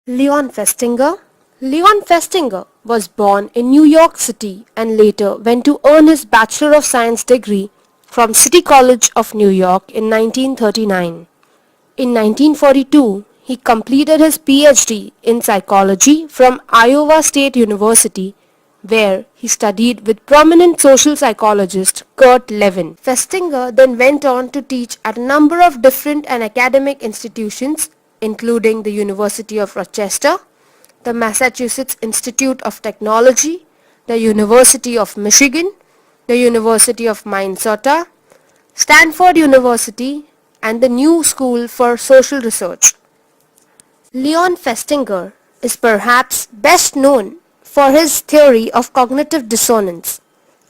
Leon Festinger. Leon Festinger was born in New York City and later went to earn his Bachelor of Science degree from City College of New York in 1939. In 1942, he completed his PhD in psychology from Iowa State University, where he studied with prominent social psychologist Kurt Lewin. Festinger then went on to teach at a number of different and academic institutions, including the University of Rochester, the Massachusetts Institute of Technology, the University of Michigan, the University of Minnesota, Stanford University, and the New School for Social Research. Leon Festinger is perhaps best known for his theory of cognitive dissonance.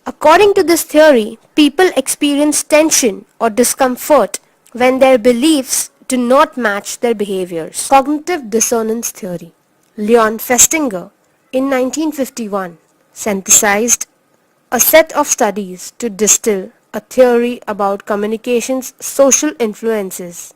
According to this theory, people experience tension or discomfort when their beliefs do not match their behaviors. Cognitive dissonance theory. Leon Festinger, in 1951, synthesized a set of studies to distill a theory about communication's social influences.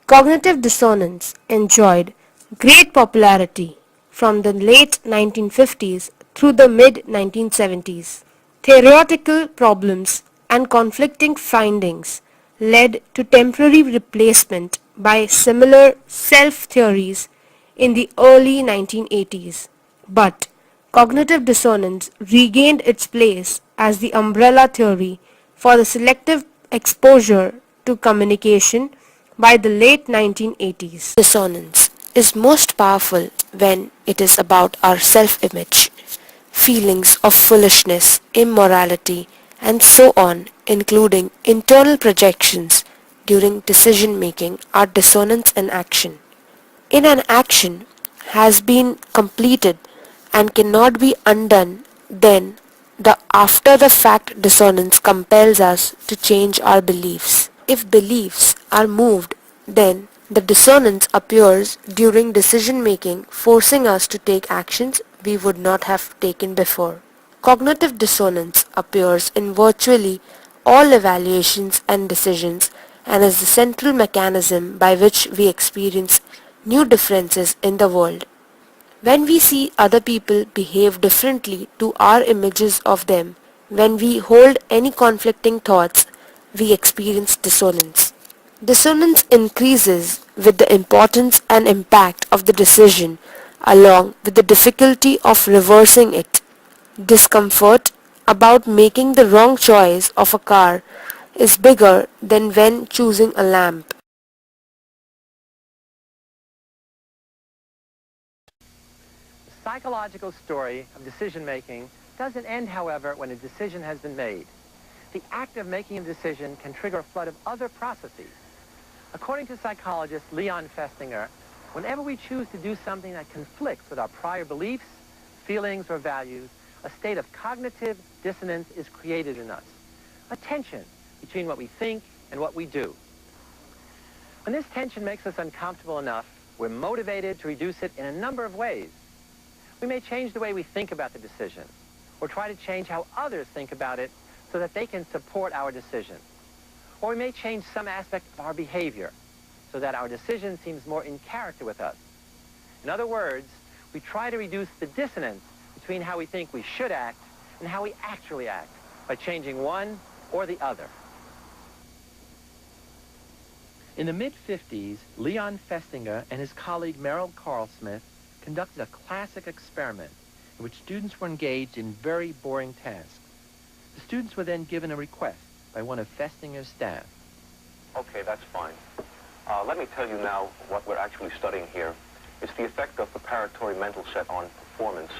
Cognitive dissonance enjoyed great popularity from the late 1950s through the mid-1970s. Theoretical problems and conflicting findings led to temporary replacement by similar self-theories in the early 1980s. But cognitive dissonance regained its place as the umbrella theory for the selective exposure to communication by the late 1980s. Dissonance is most powerful when it is about our self-image. Feelings of foolishness, immorality, and so on, including internal projections during decision making, are dissonance in action. In an action has been completed and cannot be undone, then the after the fact dissonance compels us to change our beliefs. If beliefs are moved, then the dissonance appears during decision making, forcing us to take actions we would not have taken before. Cognitive dissonance appears in virtually all evaluations and decisions and is the central mechanism by which we experience new differences in the world. When we see other people behave differently to our images of them, when we hold any conflicting thoughts, we experience dissonance. Dissonance increases with the importance and impact of the decision along with the difficulty of reversing it. Discomfort about making the wrong choice of a car is bigger than when choosing a lamp. The psychological story of decision-making doesn't end, however, when a decision has been made. The act of making a decision can trigger a flood of other processes. According to psychologist Leon Festinger, whenever we choose to do something that conflicts with our prior beliefs, feelings, or values, a state of cognitive dissonance is created in us, a tension between what we think and what we do. When this tension makes us uncomfortable enough, we're motivated to reduce it in a number of ways. We may change the way we think about the decision, or try to change how others think about it so that they can support our decision. Or we may change some aspect of our behavior so that our decision seems more in character with us. In other words, we try to reduce the dissonance between how we think we should act and how we actually act by changing one or the other. In the mid-50s, Leon Festinger and his colleague Merrill Carlsmith conducted a classic experiment in which students were engaged in very boring tasks. The students were then given a request by one of Festinger's staff. Okay, that's fine. Let me tell you now what we're actually studying here. It's the effect of preparatory mental set on performance.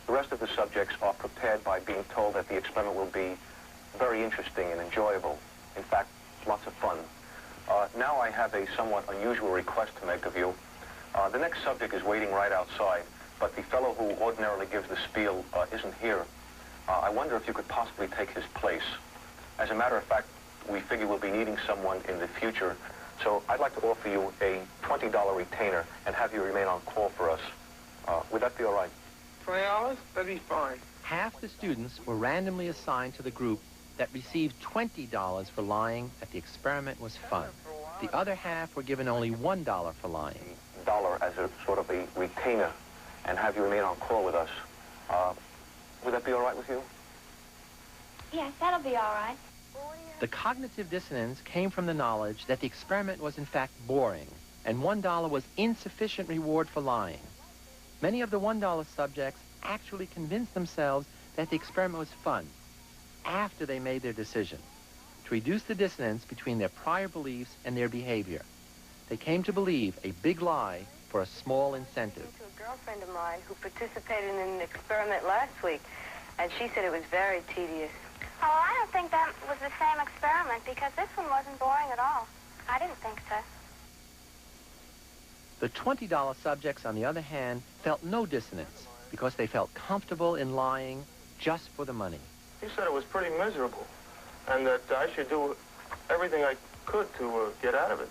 The rest of the subjects are prepared by being told that the experiment will be very interesting and enjoyable. In fact, lots of fun. Now I have a somewhat unusual request to make of you. The next subject is waiting right outside, but the fellow who ordinarily gives the spiel isn't here. I wonder if you could possibly take his place. As a matter of fact, we figure we'll be needing someone in the future, so I'd like to offer you a $20 retainer and have you remain on call for us. Would that be all right? $20? That'd be fine. Half the students were randomly assigned to the group that received $20 for lying that the experiment was fun. The other half were given only $1 for lying. $1 as a sort of a retainer and have you remain on call with us. Would that be all right with you? Yes, that'll be all right. The cognitive dissonance came from the knowledge that the experiment was in fact boring, and $1 was insufficient reward for lying. Many of the $1 subjects actually convinced themselves that the experiment was fun after they made their decision, to reduce the dissonance between their prior beliefs and their behavior. They came to believe a big lie for a small incentive. To a girlfriend of mine who participated in an experiment last week, and she said it was very tedious. Oh, I don't think that was the same experiment because this one wasn't boring at all. I didn't think so. The $20 subjects, on the other hand, felt no dissonance because they felt comfortable in lying just for the money. He said it was pretty miserable, and that I should do everything I could to get out of it.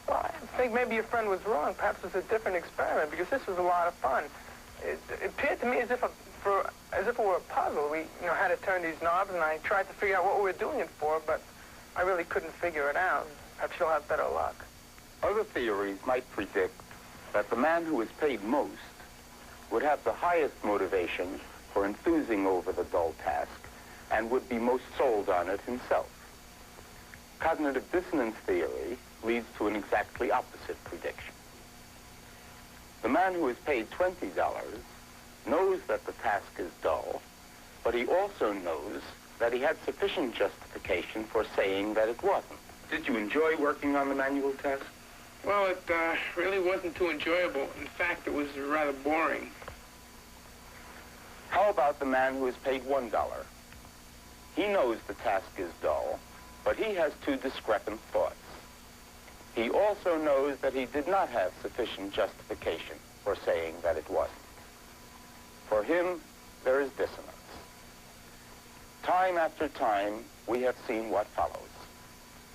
Well, I think maybe your friend was wrong. Perhaps it was a different experiment, because this was a lot of fun. It appeared to me as if it were a puzzle. We had to turn these knobs, and I tried to figure out what we were doing it for, but I really couldn't figure it out. Perhaps you'll have better luck. Other theories might predict that the man who is paid most would have the highest motivation for enthusing over the dull task and would be most sold on it himself. Cognitive dissonance theory leads to an exactly opposite prediction. The man who is paid $20 knows that the task is dull, but he also knows that he had sufficient justification for saying that it wasn't. Did you enjoy working on the manual test? Well, it really wasn't too enjoyable. In fact, it was rather boring. How about the man who is paid $1? He knows the task is dull, but he has two discrepant thoughts. He also knows that he did not have sufficient justification for saying that it wasn't. For him, there is dissonance. Time after time, we have seen what follows.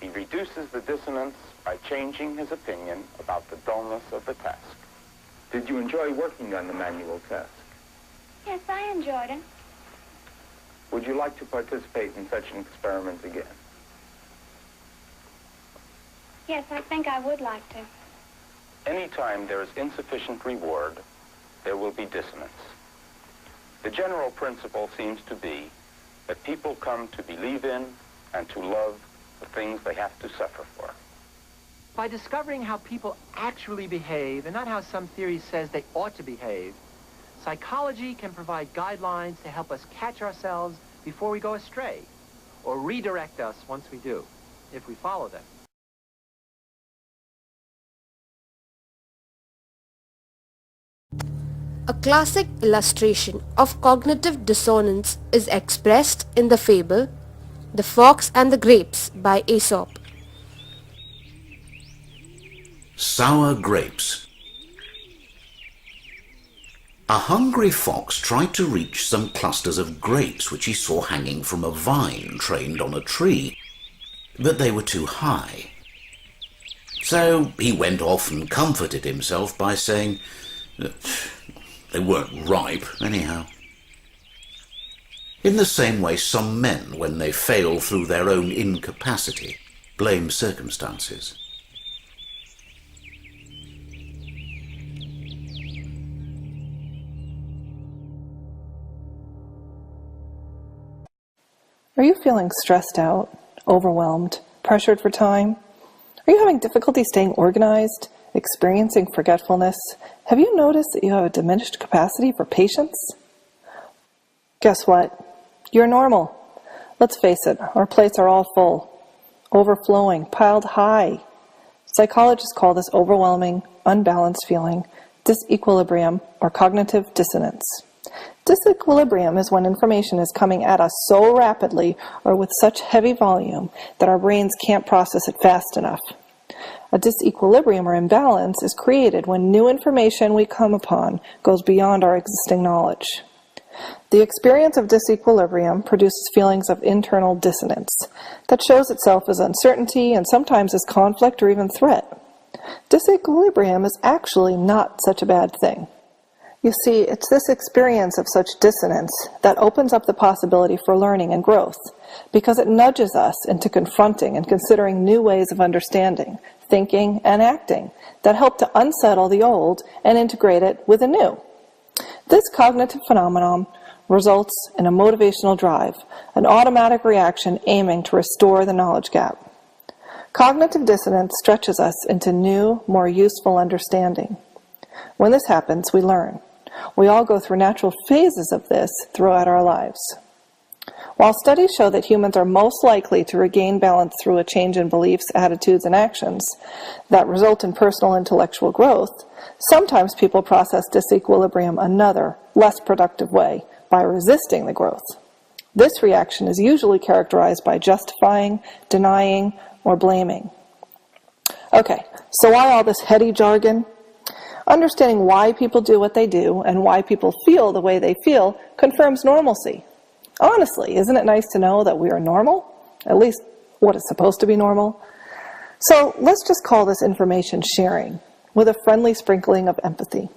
He reduces the dissonance by changing his opinion about the dullness of the task. Did you enjoy working on the manual test? Yes, I enjoyed it. Would you like to participate in such an experiment again? Yes, I think I would like to. Anytime there is insufficient reward, there will be dissonance. The general principle seems to be that people come to believe in and to love the things they have to suffer for. By discovering how people actually behave and not how some theory says they ought to behave, psychology can provide guidelines to help us catch ourselves before we go astray, or redirect us once we do, if we follow them. A classic illustration of cognitive dissonance is expressed in the fable The Fox and the Grapes by Aesop. Sour grapes. A hungry fox tried to reach some clusters of grapes which he saw hanging from a vine trained on a tree, but they were too high. So he went off and comforted himself by saying that they weren't ripe anyhow. In the same way, some men, when they fail through their own incapacity, blame circumstances. Are you feeling stressed out, overwhelmed, pressured for time? Are you having difficulty staying organized, experiencing forgetfulness? Have you noticed that you have a diminished capacity for patience? Guess what? You're normal. Let's face it, our plates are all full, overflowing, piled high. Psychologists call this overwhelming, unbalanced feeling disequilibrium or cognitive dissonance. Disequilibrium is when information is coming at us so rapidly or with such heavy volume that our brains can't process it fast enough. A disequilibrium or imbalance is created when new information we come upon goes beyond our existing knowledge. The experience of disequilibrium produces feelings of internal dissonance that shows itself as uncertainty and sometimes as conflict or even threat. Disequilibrium is actually not such a bad thing. You see, it's this experience of such dissonance that opens up the possibility for learning and growth, because it nudges us into confronting and considering new ways of understanding, thinking, and acting that help to unsettle the old and integrate it with the new. This cognitive phenomenon results in a motivational drive, an automatic reaction aiming to restore the knowledge gap. Cognitive dissonance stretches us into new, more useful understanding. When this happens, we learn. We all go through natural phases of this throughout our lives. While studies show that humans are most likely to regain balance through a change in beliefs, attitudes, and actions that result in personal intellectual growth, sometimes people process disequilibrium another, less productive way by resisting the growth. This reaction is usually characterized by justifying, denying, or blaming. Okay, so why all this heady jargon? Understanding why people do what they do and why people feel the way they feel confirms normalcy. Honestly, isn't it nice to know that we are normal? At least what is supposed to be normal? So let's just call this information sharing with a friendly sprinkling of empathy.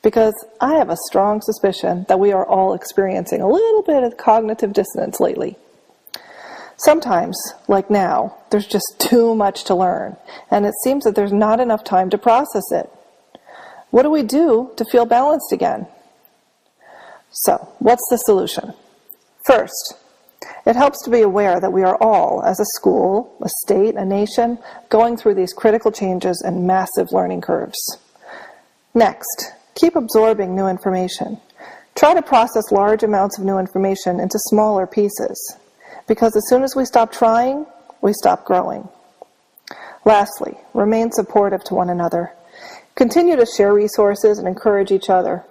Because I have a strong suspicion that we are all experiencing a little bit of cognitive dissonance lately. Sometimes, like now, there's just too much to learn, and it seems that there's not enough time to process it. What do we do to feel balanced again? So, what's the solution? First, it helps to be aware that we are all, as a school, a state, a nation, going through these critical changes and massive learning curves. Next, keep absorbing new information. Try to process large amounts of new information into smaller pieces, because as soon as we stop trying, we stop growing. Lastly, remain supportive to one another. Continue to share resources and encourage each other.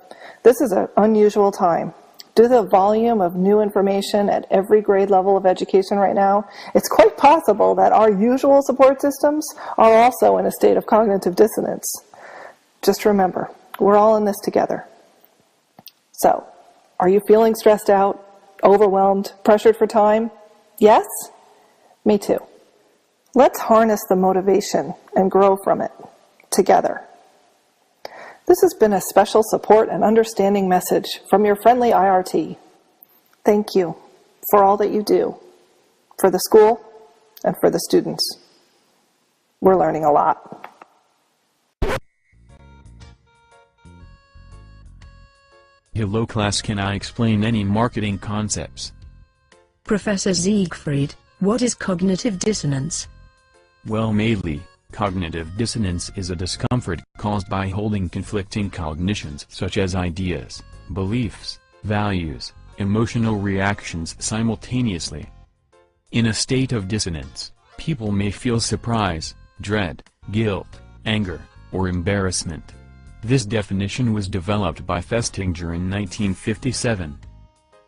This is an unusual time. Due to the volume of new information at every grade level of education right now, it's quite possible that our usual support systems are also in a state of cognitive dissonance. Just remember, we're all in this together. So, are you feeling stressed out, overwhelmed, pressured for time? Yes? Me too. Let's harness the motivation and grow from it together. This has been a special support and understanding message from your friendly IRT. Thank you for all that you do, for the school and for the students. We're learning a lot. Hello class, can I explain any marketing concepts? Professor Siegfried, what is cognitive dissonance? Well, mainly, cognitive dissonance is a discomfort caused by holding conflicting cognitions such as ideas, beliefs, values, emotional reactions simultaneously. In a state of dissonance, people may feel surprise, dread, guilt, anger, or embarrassment. This definition was developed by Festinger in 1957.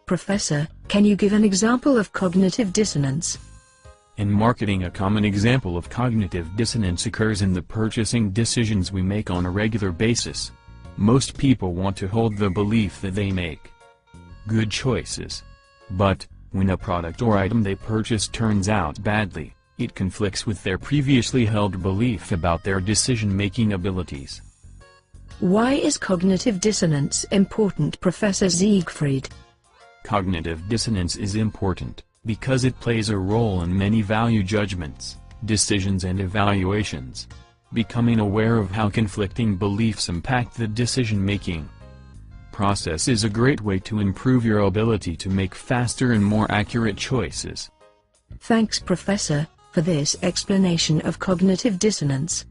Professor, can you give an example of cognitive dissonance? In marketing, a common example of cognitive dissonance occurs in the purchasing decisions we make on a regular basis. Most people want to hold the belief that they make good choices. But, when a product or item they purchase turns out badly, it conflicts with their previously held belief about their decision-making abilities. Why is cognitive dissonance important, Professor Siegfried? Cognitive dissonance is important because it plays a role in many value judgments, decisions and evaluations. Becoming aware of how conflicting beliefs impact the decision-making process is a great way to improve your ability to make faster and more accurate choices. Thanks, Professor, for this explanation of cognitive dissonance.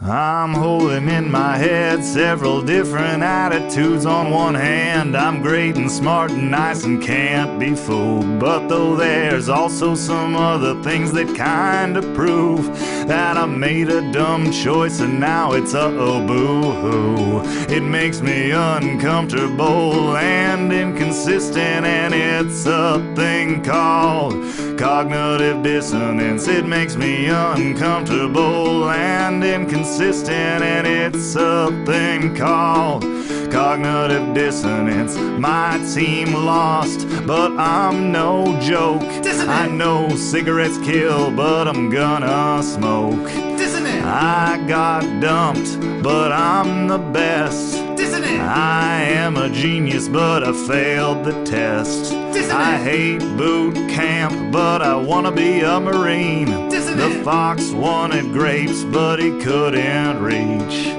I'm holding in my head several different attitudes. On one hand, I'm great and smart and nice and can't be fooled. But though there's also some other things that kinda prove that I made a dumb choice and now it's uh-oh boo-hoo. It makes me uncomfortable and inconsistent, and it's a thing called cognitive dissonance. It makes me uncomfortable and inconsistent, and it's a thing called cognitive dissonance. My team lost, but I'm no joke. Dissonance. I know cigarettes kill, but I'm gonna smoke. Dissonance. I got dumped, but I'm the best. I am a genius, but I failed the test. I hate boot camp, but I wanna be a Marine. The fox wanted grapes, but he couldn't reach.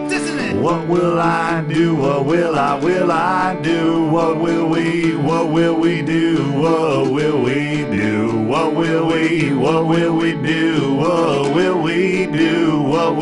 What will I do? What will I do? What will we do? What will we do? What will we do? What will we do? What will we do? What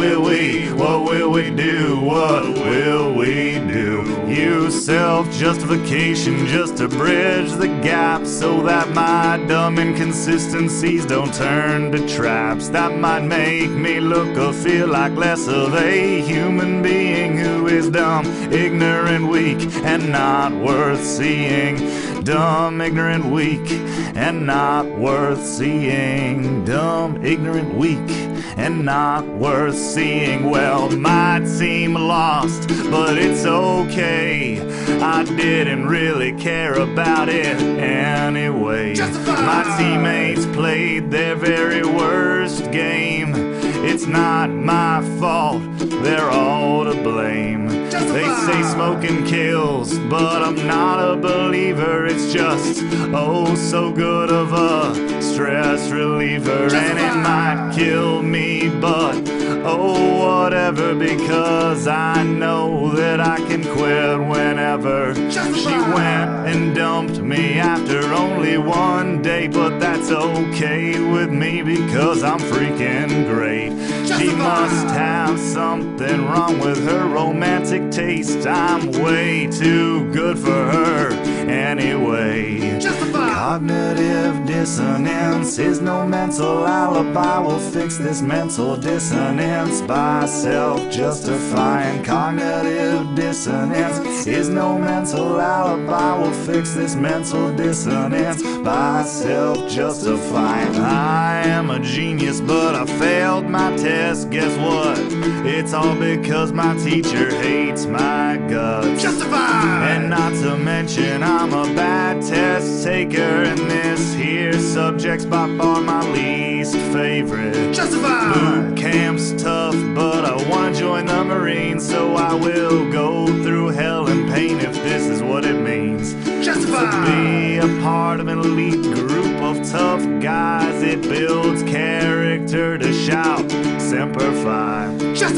will we do? What will we do? Use self-justification just to bridge the gap so that my dumb inconsistencies don't turn to traps. That might make me look or feel like less of a human being who is dumb, ignorant, weak, and not worth seeing. Dumb, ignorant, weak, and not worth seeing. Dumb, ignorant, weak, and not worth seeing. Well, might seem lost, but it's okay. I didn't really care about it anyway. My teammates played their very worst game. It's not my fault, they're all to blame. They say smoking kills, but I'm not a believer. It's just, oh, so good of a stress reliever. And it might kill me, but oh, whatever, because I know that I can quit whenever. She went and dumped me after only one day, but that's okay with me because I'm freaking great. She must have something wrong with her romantic taste. I'm way too good for her anyway. Cognitive dissonance is no mental alibi. We'll fix this mental dissonance by self-justifying. Cognitive dissonance is no mental alibi. We'll fix this mental dissonance by self-justifying. I am a genius, but I failed my test. Guess what? It's all because my teacher hates my guts. And not to mention I'm a bad test taker, and this here subject's by far my least favorite. Boot camp's tough, but I wanna join the Marines, so I will go through hell and pain if this is what it means. To be a part of an elite group of tough guys, it builds character to shout Semper Fi.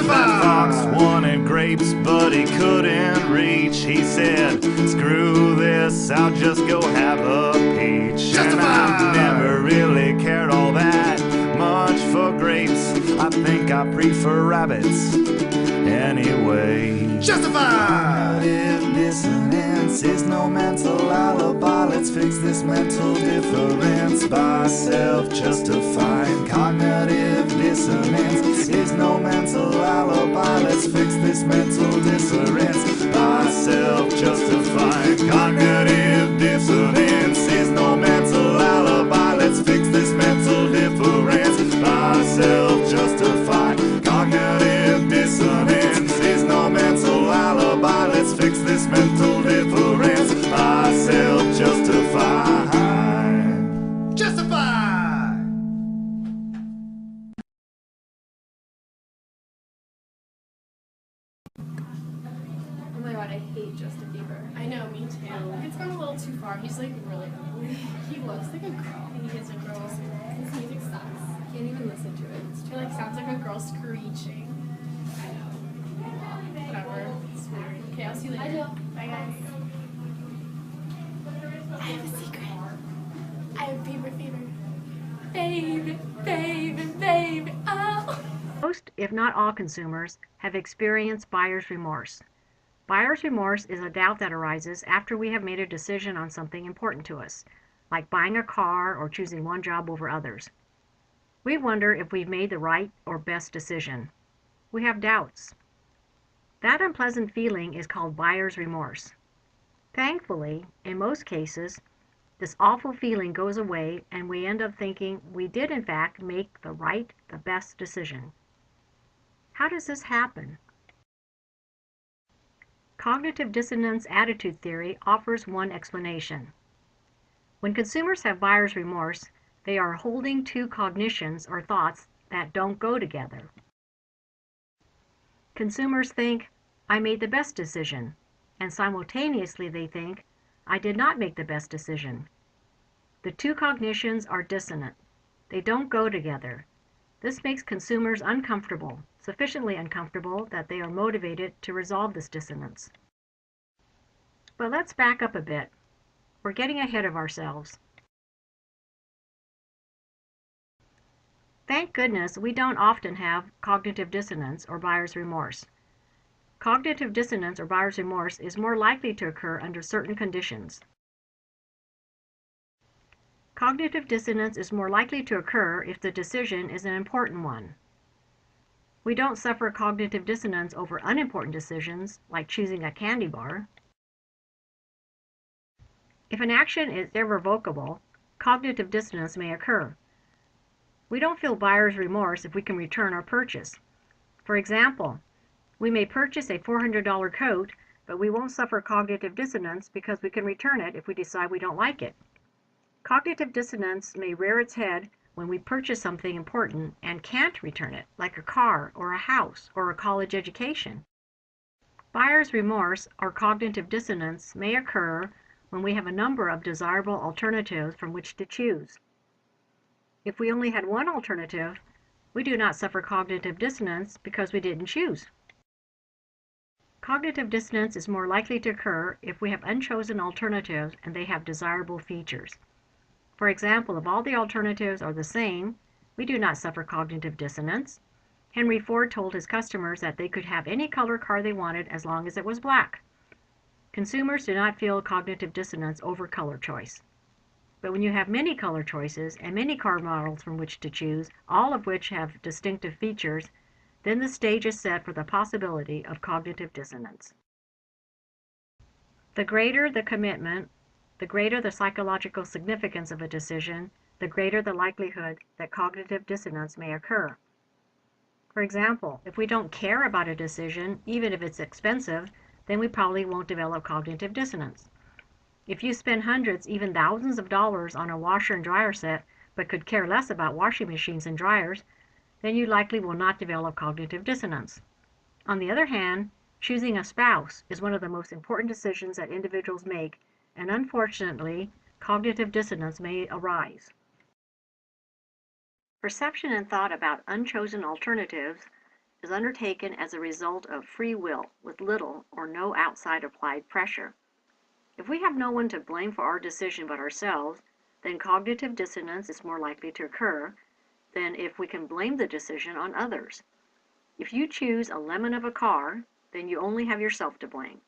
That fox wanted grapes, but he couldn't reach. He said, screw this, I'll just go have a peach. And I've never really cared all that much for grapes. I think I prefer rabbits anyway. Cognitive dissonance is no mental alibi. Let's fix this mental difference by self-justifying. Cognitive dissonance is no mental alibi. Let's fix this mental dissonance by self-justifying. Cognitive dissonance is no mental alibi. Let's fix this mental difference by self-justifying. Cognitive dissonance is no mental alibi. Let's fix this mental difference by self-justifying. Justify! Oh my god, I hate Justin Bieber. I know, me too. It's gone a little too far. He's like really ugly. He looks like a girl. He is a girl. His music sucks. Can't even listen to it. It like sounds like a girl screeching. I know. Well, whatever. It's weird. Okay, I'll see you later. Bye guys. I have a secret. I have Bieber fever. Baby, baby, baby, oh. Most, if not all, consumers have experienced buyer's remorse. Buyer's remorse is a doubt that arises after we have made a decision on something important to us, like buying a car or choosing one job over others. We wonder if we've made the right or best decision. We have doubts. That unpleasant feeling is called buyer's remorse. Thankfully, in most cases, this awful feeling goes away and we end up thinking we did in fact make the right, the best decision. How does this happen? Cognitive dissonance attitude theory offers one explanation. When consumers have buyer's remorse, they are holding two cognitions or thoughts that don't go together. Consumers think, I made the best decision, and simultaneously they think, I did not make the best decision. The two cognitions are dissonant. They don't go together. This makes consumers uncomfortable, sufficiently uncomfortable that they are motivated to resolve this dissonance. But let's back up a bit. We're getting ahead of ourselves. Thank goodness we don't often have cognitive dissonance or buyer's remorse. Cognitive dissonance or buyer's remorse is more likely to occur under certain conditions. Cognitive dissonance is more likely to occur if the decision is an important one. We don't suffer cognitive dissonance over unimportant decisions, like choosing a candy bar. If an action is irrevocable, cognitive dissonance may occur. We don't feel buyer's remorse if we can return our purchase. For example, we may purchase a $400 coat, but we won't suffer cognitive dissonance because we can return it if we decide we don't like it. Cognitive dissonance may rear its head when we purchase something important and can't return it, like a car or a house or a college education. Buyer's remorse or cognitive dissonance may occur when we have a number of desirable alternatives from which to choose. If we only had one alternative, we do not suffer cognitive dissonance because we didn't choose. Cognitive dissonance is more likely to occur if we have unchosen alternatives and they have desirable features. For example, if all the alternatives are the same, we do not suffer cognitive dissonance. Henry Ford told his customers that they could have any color car they wanted as long as it was black. Consumers do not feel cognitive dissonance over color choice. But when you have many color choices and many car models from which to choose, all of which have distinctive features, then the stage is set for the possibility of cognitive dissonance. The greater the commitment, the greater the psychological significance of a decision, the greater the likelihood that cognitive dissonance may occur. For example, if we don't care about a decision, even if it's expensive, then we probably won't develop cognitive dissonance. If you spend hundreds, even thousands of dollars on a washer and dryer set, but could care less about washing machines and dryers, then you likely will not develop cognitive dissonance. On the other hand, choosing a spouse is one of the most important decisions that individuals make, and unfortunately, cognitive dissonance may arise. Perception and thought about unchosen alternatives is undertaken as a result of free will with little or no outside applied pressure. If we have no one to blame for our decision but ourselves, then cognitive dissonance is more likely to occur than if we can blame the decision on others. If you choose a lemon of a car, then you only have yourself to blame.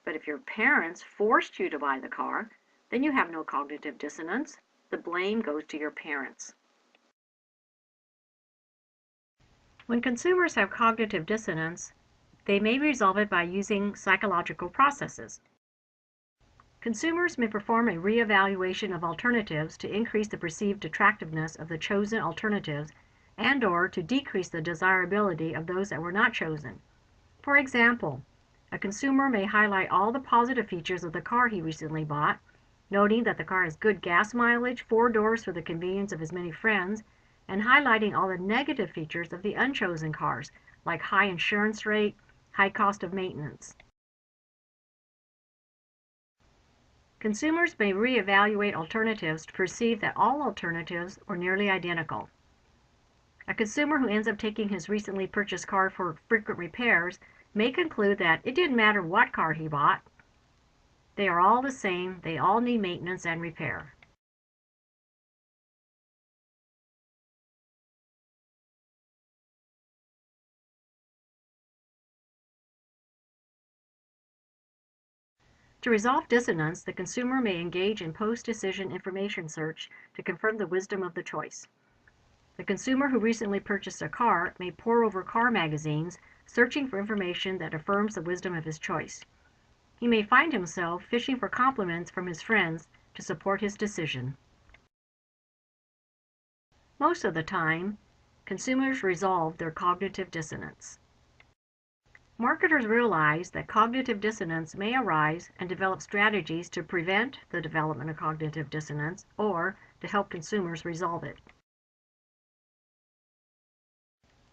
But if your parents forced you to buy the car, then you have no cognitive dissonance. The blame goes to your parents. When consumers have cognitive dissonance, they may resolve it by using psychological processes. Consumers may perform a reevaluation of alternatives to increase the perceived attractiveness of the chosen alternatives and/or to decrease the desirability of those that were not chosen. For example, a consumer may highlight all the positive features of the car he recently bought, noting that the car has good gas mileage, 4 doors for the convenience of his many friends, and highlighting all the negative features of the unchosen cars, like high insurance rate, high cost of maintenance. Consumers may reevaluate alternatives to perceive that all alternatives are nearly identical. A consumer who ends up taking his recently purchased car for frequent repairs may conclude that it didn't matter what car he bought. They are all the same, they all need maintenance and repair. To resolve dissonance, the consumer may engage in post-decision information search to confirm the wisdom of the choice. The consumer who recently purchased a car may pore over car magazines, searching for information that affirms the wisdom of his choice. He may find himself fishing for compliments from his friends to support his decision. Most of the time, consumers resolve their cognitive dissonance. Marketers realize that cognitive dissonance may arise and develop strategies to prevent the development of cognitive dissonance or to help consumers resolve it.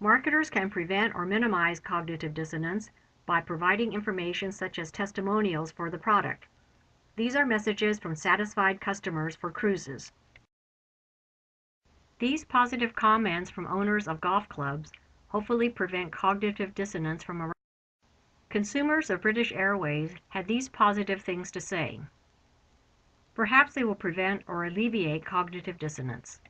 Marketers can prevent or minimize cognitive dissonance by providing information such as testimonials for the product. These are messages from satisfied customers for cruises. These positive comments from owners of golf clubs hopefully prevent cognitive dissonance from arising. Consumers of British Airways had these positive things to say. Perhaps they will prevent or alleviate cognitive dissonance.